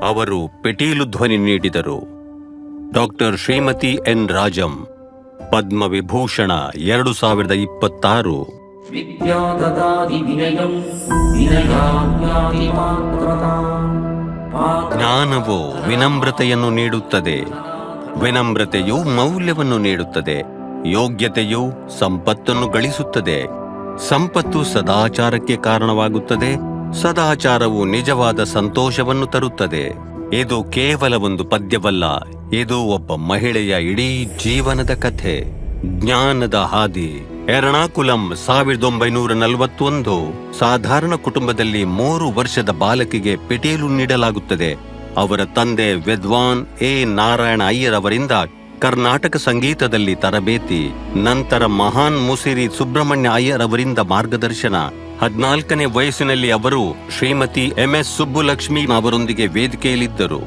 ಅವರು ಪಿಟೀಲು ಧ್ವನಿ ನೀಡಿದರು. Doctor Shrimati N Rajam, Padma Vibhushan 2026. ಜ್ಞಾನವು ವಿನಮ್ರತೆಯನ್ನು ನೀಡುತ್ತದೆ, ವಿನಮ್ರತೆಯು ಮೌಲ್ಯವನ್ನು ನೀಡುತ್ತದೆ, ಯೋಗ್ಯತೆಯು ಸಂಪತ್ತನ್ನು ಗಳಿಸುತ್ತದೆ, ಸಂಪತ್ತು ಸದಾಚಾರಕ್ಕೆ ಕಾರಣವಾಗುತ್ತದೆ, ಸದಾಚಾರವು ನಿಜವಾದ ಸಂತೋಷವನ್ನು ತರುತ್ತದೆ. ಇದು ಕೇವಲ ಒಂದು ಪದ್ಯವಲ್ಲ, ಇದು ಒಬ್ಬ ಮಹಿಳೆಯ ಇಡೀ ಜೀವನದ ಕಥೆ. ಜ್ಞಾನದ ಹಾದಿ. ಎರ್ಣಾಕುಲಂ 1941. ಸಾಧಾರಣ ಕುಟುಂಬದಲ್ಲಿ 3 ವರ್ಷದ ಬಾಲಕಿಗೆ ಪಿಟೀಲು ನೀಡಲಾಗುತ್ತದೆ. ಅವರ ತಂದೆ ವಿದ್ವಾನ್ ಎ ನಾರಾಯಣ ಅಯ್ಯರ್ ಅವರಿಂದ ಕರ್ನಾಟಕ ಸಂಗೀತದಲ್ಲಿ ತರಬೇತಿ, ನಂತರ ಮಹಾನ್ ಮುಸಿರಿ ಸುಬ್ರಹ್ಮಣ್ಯ ಅಯ್ಯರ್ ಅವರಿಂದ ಮಾರ್ಗದರ್ಶನ. 14ನೇ ವಯಸ್ಸಿನಲ್ಲಿ ಅವರು ಶ್ರೀಮತಿ MS ಸುಬ್ಬುಲಕ್ಷ್ಮಿ ಅವರೊಂದಿಗೆ ವೇದಿಕೆಯಲ್ಲಿದ್ದರು.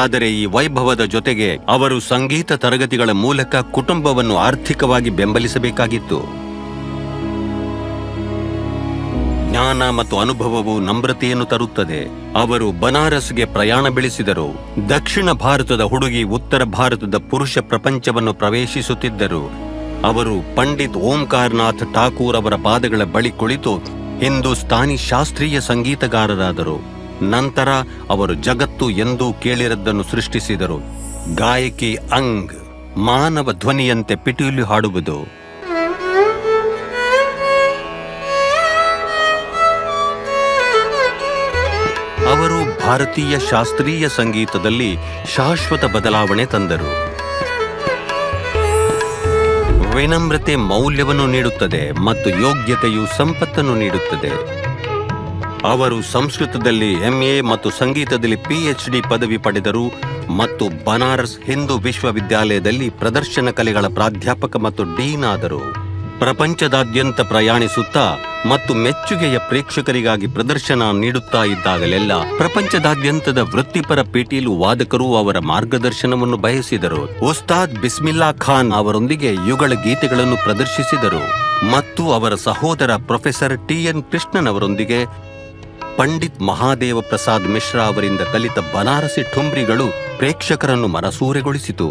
ಆದರೆ ಈ ವೈಭವದ ಜೊತೆಗೆ ಅವರು ಸಂಗೀತ ತರಗತಿಗಳ ಮೂಲಕ ಕುಟುಂಬವನ್ನು ಆರ್ಥಿಕವಾಗಿ ಬೆಂಬಲಿಸಬೇಕಾಗಿತ್ತು. ಜ್ಞಾನ ಮತ್ತು ಅನುಭವವು ನಮ್ರತೆಯನ್ನು ತರುತ್ತದೆ. ಅವರು ಬನಾರಸ್ಗೆ ಪ್ರಯಾಣ ಬೆಳೆಸಿದರು. ದಕ್ಷಿಣ ಭಾರತದ ಹುಡುಗಿ ಉತ್ತರ ಭಾರತದ ಪುರುಷ ಪ್ರಪಂಚವನ್ನು ಪ್ರವೇಶಿಸುತ್ತಿದ್ದರು. ಅವರು ಪಂಡಿತ್ ಓಂಕಾರನಾಥ್ ಠಾಕೂರ್ ಅವರ ಪಾದಗಳ ಬಳಿ ಕುಳಿತು ಹಿಂದೂಸ್ತಾನಿ ಶಾಸ್ತ್ರೀಯ ಸಂಗೀತಗಾರರಾದರು. ನಂತರ ಅವರು ಜಗತ್ತು ಎಂದೂ ಕೇಳಿರದ್ದನ್ನು ಸೃಷ್ಟಿಸಿದರು. ಗಾಯಕಿ ಅಂಗ್, ಮಾನವ ಧ್ವನಿಯಂತೆ ಪಿಟೀಲು ಹಾಡುವುದು. ಅವರು ಭಾರತೀಯ ಶಾಸ್ತ್ರೀಯ ಸಂಗೀತದಲ್ಲಿ ಶಾಶ್ವತ ಬದಲಾವಣೆ ತಂದರು. ವಿನಮ್ರತೆ ಮೌಲ್ಯವನ್ನು ನೀಡುತ್ತದೆ ಮತ್ತು ಯೋಗ್ಯತೆಯು ಸಂಪತ್ತನ್ನು ನೀಡುತ್ತದೆ. ಅವರು ಸಂಸ್ಕೃತದಲ್ಲಿ MA ಮತ್ತು ಸಂಗೀತದಲ್ಲಿ PhD ಪದವಿ ಪಡೆದರು ಮತ್ತು ಬನಾರಸ್ ಹಿಂದೂ ವಿಶ್ವವಿದ್ಯಾಲಯದಲ್ಲಿ ಪ್ರದರ್ಶನ ಕಲೆಗಳ ಪ್ರಾಧ್ಯಾಪಕ ಮತ್ತು ಡೀನ್ ಆದರು. ಪ್ರಪಂಚದಾದ್ಯಂತ ಪ್ರಯಾಣಿಸುತ್ತಾ ಮತ್ತು ಮೆಚ್ಚುಗೆಯ ಪ್ರೇಕ್ಷಕರಿಗಾಗಿ ಪ್ರದರ್ಶನ ನೀಡುತ್ತಾ ಇದ್ದಾಗಲೆಲ್ಲ ಪ್ರಪಂಚದಾದ್ಯಂತದ ವೃತ್ತಿಪರ ಪಿಟೀಲು ವಾದಕರು ಅವರ ಮಾರ್ಗದರ್ಶನವನ್ನು ಬಯಸಿದರು. ಉಸ್ತಾದ್ ಬಿಸ್ಮಿಲ್ಲಾ ಖಾನ್ ಅವರೊಂದಿಗೆ ಯುಗಳ ಗೀತೆಗಳನ್ನು ಪ್ರದರ್ಶಿಸಿದರು ಮತ್ತು ಅವರ ಸಹೋದರ ಪ್ರೊಫೆಸರ್ TN ಕೃಷ್ಣನ್ ಅವರೊಂದಿಗೆ ಪಂಡಿತ್ ಮಹಾದೇವ ಪ್ರಸಾದ್ ಮಿಶ್ರಾ ಅವರಿಂದ ಕಲಿತ ಬನಾರಸಿ ಠುಮ್ರಿಗಳು ಪ್ರೇಕ್ಷಕರನ್ನು ಮನಸೂರೆಗೊಳಿಸಿತು.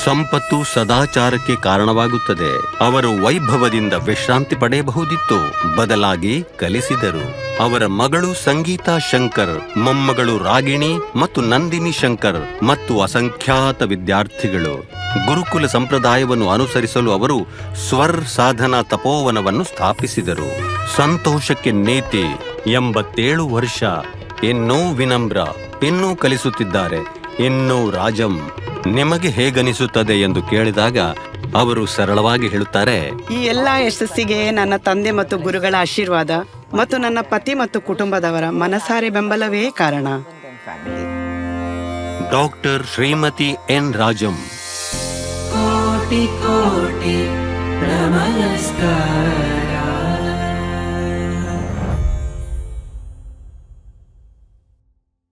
ಸಂಪತ್ತು ಸದಾಚಾರಕ್ಕೆ ಕಾರಣವಾಗುತ್ತದೆ. ಅವರು ವೈಭವದಿಂದ ವಿಶ್ರಾಂತಿ ಪಡೆಯಬಹುದಿತ್ತು, ಬದಲಾಗಿ ಕಲಿಸಿದರು. ಅವರ ಮಗಳು ಸಂಗೀತಾ ಶಂಕರ್, ಮೊಮ್ಮಗಳು ರಾಗಿಣಿ ಮತ್ತು ನಂದಿನಿ ಶಂಕರ್ ಮತ್ತು ಅಸಂಖ್ಯಾತ ವಿದ್ಯಾರ್ಥಿಗಳು. ಗುರುಕುಲ ಸಂಪ್ರದಾಯವನ್ನು ಅನುಸರಿಸಲು ಅವರು ಸ್ವರ್ ಸಾಧನಾ ತಪೋವನವನ್ನು ಸ್ಥಾಪಿಸಿದರು. ಸಂತೋಷಕ್ಕೆ ನೀತಿ. 87 ವರ್ಷ, ಇನ್ನೂ ವಿನಮ್ರ, ಇನ್ನೂ ಕಲಿಸುತ್ತಿದ್ದಾರೆ, ಇನ್ನೂ ರಾಜಂ. ನಿಮಗೆ ಹೇಗನಿಸುತ್ತದೆ ಎಂದು ಕೇಳಿದಾಗ ಅವರು ಸರಳವಾಗಿ ಹೇಳುತ್ತಾರೆ, ಈ ಎಲ್ಲ ಯಶಸ್ಸಿಗೆ ನನ್ನ ತಂದೆ ಮತ್ತು ಗುರುಗಳ ಆಶೀರ್ವಾದ ಮತ್ತು ನನ್ನ ಪತಿ ಮತ್ತು ಕುಟುಂಬದವರ ಮನಸಾರೆ ಬೆಂಬಲವೇ ಕಾರಣ. Doctor Shrimati N Rajam. ಕೋಟಿ ಕೋಟಿ ನಮಸ್ಕಾರ.